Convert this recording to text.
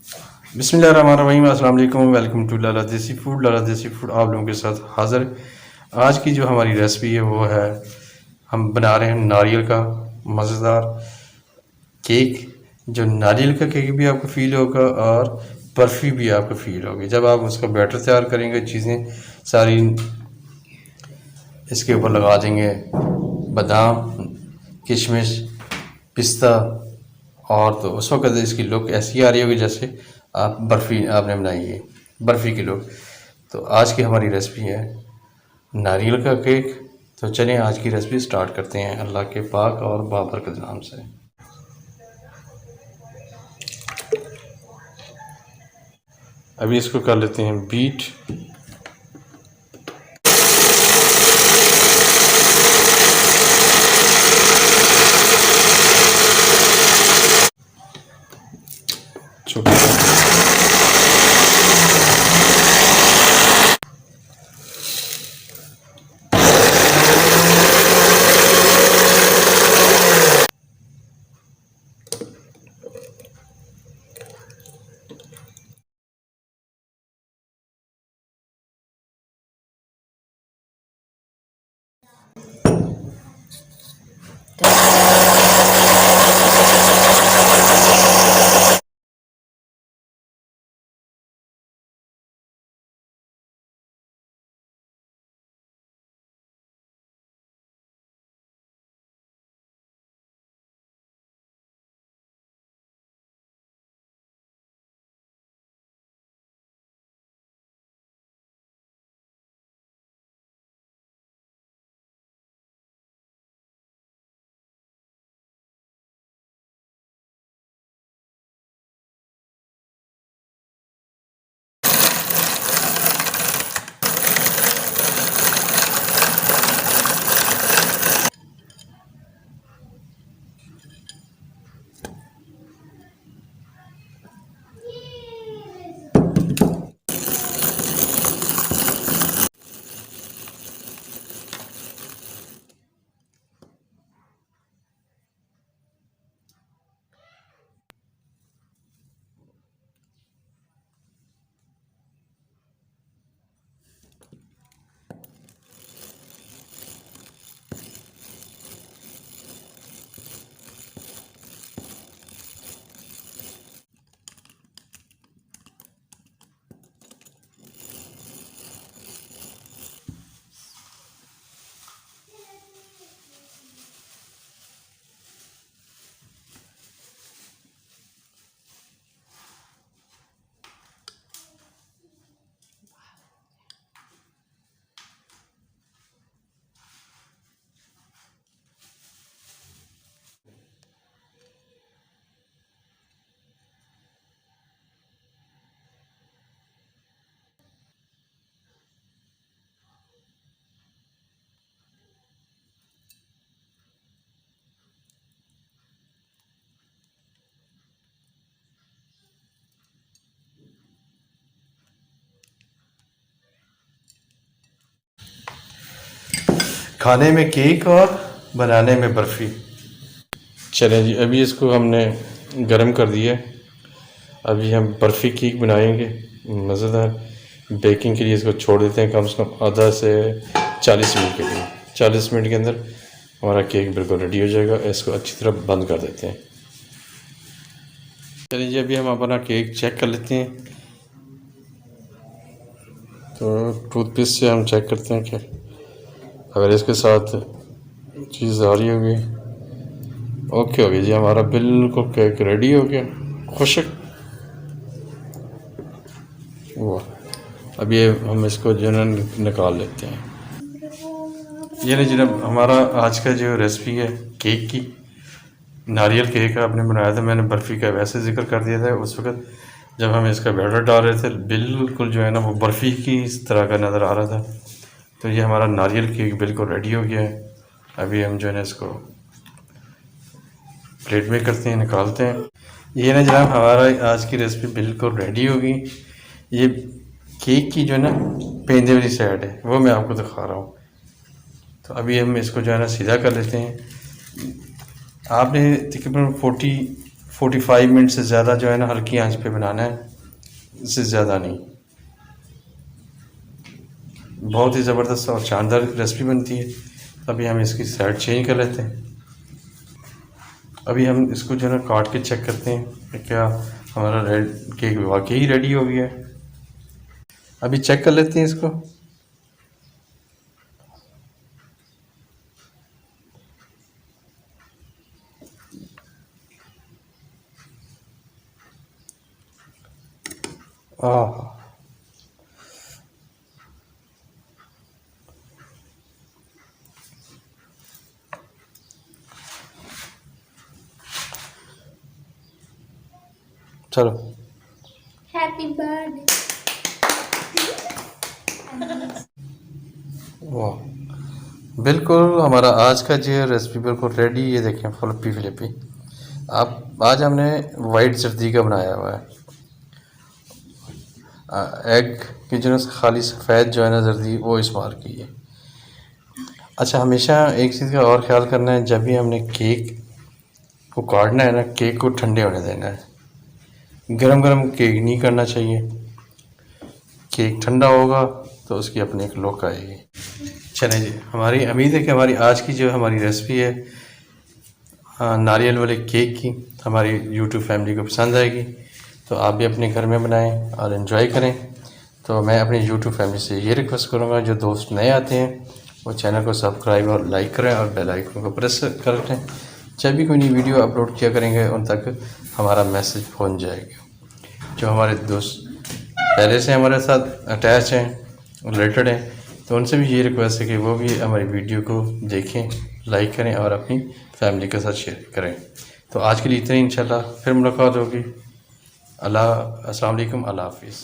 बिस्मिल्लाहिर्रहमानिर्रहीम, अस्सलाम वालेकुम। वेलकम टू लाला देसी फूड। लाला देसी फूड आप लोगों के साथ हाज़िर। आज की जो हमारी रेसिपी है वो है, हम बना रहे हैं नारियल का मज़ेदार केक। जो नारियल का केक भी आपको फ़ील होगा और बर्फ़ी भी आपको फ़ील होगी जब आप उसका बैटर तैयार करेंगे। चीज़ें सारी इसके ऊपर लगा देंगे, बादाम, किशमिश, पिस्ता, और तो उस वक्त इसकी लुक ऐसी आ रही होगी जैसे आप बर्फ़ी आपने बनाई है, बर्फ़ी की लुक। तो आज की हमारी रेसिपी है नारियल का केक। तो चलिए आज की रेसिपी स्टार्ट करते हैं अल्लाह के पाक और बाबरकत नाम से। अभी इसको कर लेते हैं बीट। छोटा खाने में केक और बनाने में बर्फ़ी। चलें जी, अभी इसको हमने गरम कर दिया। अभी हम बर्फ़ी केक बनाएंगे मज़ेदार। बेकिंग के लिए इसको छोड़ देते हैं कम से कम आधा से 40 मिनट के लिए। 40 मिनट के अंदर हमारा केक बिल्कुल रेडी हो जाएगा। इसको अच्छी तरह बंद कर देते हैं। चलिए जी, अभी हम अपना केक चेक कर लेते हैं। तो टूथपिक से हम चेक करते हैं कि अगर इसके साथ चीज़ आ रही होगी। ओके हो गया जी, हमारा बिल्कुल केक रेडी हो गया। खुशक वाह। अब ये हम इसको जो है निकाल लेते हैं। ये नहीं जनाब, हमारा आज का जो रेसिपी है केक की, नारियल केक आपने बनाया था। मैंने बर्फ़ी का वैसे ज़िक्र कर दिया था उस वक्त जब हम इसका बैटर डाल रहे थे। बिल्कुल जो है ना वो बर्फ़ी की इस तरह का नज़र आ रहा था। तो ये हमारा नारियल केक बिल्कुल रेडी हो गया है। अभी हम जो है ना इसको प्लेट में करते हैं, निकालते हैं। ये ना जनाब, हमारा आज की रेसिपी बिल्कुल रेडी होगी। ये केक की जो है ना पेंदे वाली साइड है वो मैं आपको दिखा रहा हूँ। तो अभी हम इसको जो है ना सीधा कर लेते हैं। आपने तकरीबन 45 मिनट से ज़्यादा जो है ना हल्की आंच पे बनाना है, इससे ज़्यादा नहीं। बहुत ही ज़बरदस्त और शानदार रेसिपी बनती है। अभी हम इसकी साइड चेंज कर लेते हैं। अभी हम इसको जो है ना काट के चेक करते हैं कि क्या हमारा रेड केक वाकई रेडी हो गया है। अभी चेक कर लेते हैं इसको। आह, चलो हैप्पी बर्थडे। वाह, बिल्कुल हमारा आज का जो रेसिपी बिल्कुल रेडी। ये देखें फ्लिपी फ्लिपी। आप आज हमने वाइट जर्दी का बनाया हुआ है। एग की जो है खाली सफ़ेद जो है ना जर्दी वो इस्तेमाल की है। अच्छा, हमेशा एक चीज़ का और ख्याल करना है, जब भी हमने केक को काटना है ना, केक को ठंडे होने देना है। गरम गरम केक नहीं करना चाहिए। केक ठंडा होगा तो उसकी अपनी एक लुक आएगी। चलें जी, हमारी उम्मीद है कि हमारी आज की जो हमारी रेसिपी है नारियल वाले केक की, हमारी यूट्यूब फैमिली को पसंद आएगी। तो आप भी अपने घर में बनाएं और इन्जॉय करें। तो मैं अपनी यूट्यूब फैमिली से ये रिक्वेस्ट करूँगा, जो दोस्त नए आते हैं वो चैनल को सब्सक्राइब और लाइक करें और बेल आइकन को प्रेस कर रखें। जब भी कोई नई वीडियो अपलोड किया करेंगे उन तक हमारा मैसेज पहुँच जाएगा। जो हमारे दोस्त पहले से हमारे साथ अटैच हैं, रिलेटेड हैं, तो उनसे भी ये रिक्वेस्ट है कि वो भी हमारी वीडियो को देखें, लाइक करें और अपनी फैमिली के साथ शेयर करें। तो आज के लिए इतना ही, इंशाल्लाह फिर मुलाकात होगी। अस्सलाम वालेकुम, अल्लाह हाफिज़।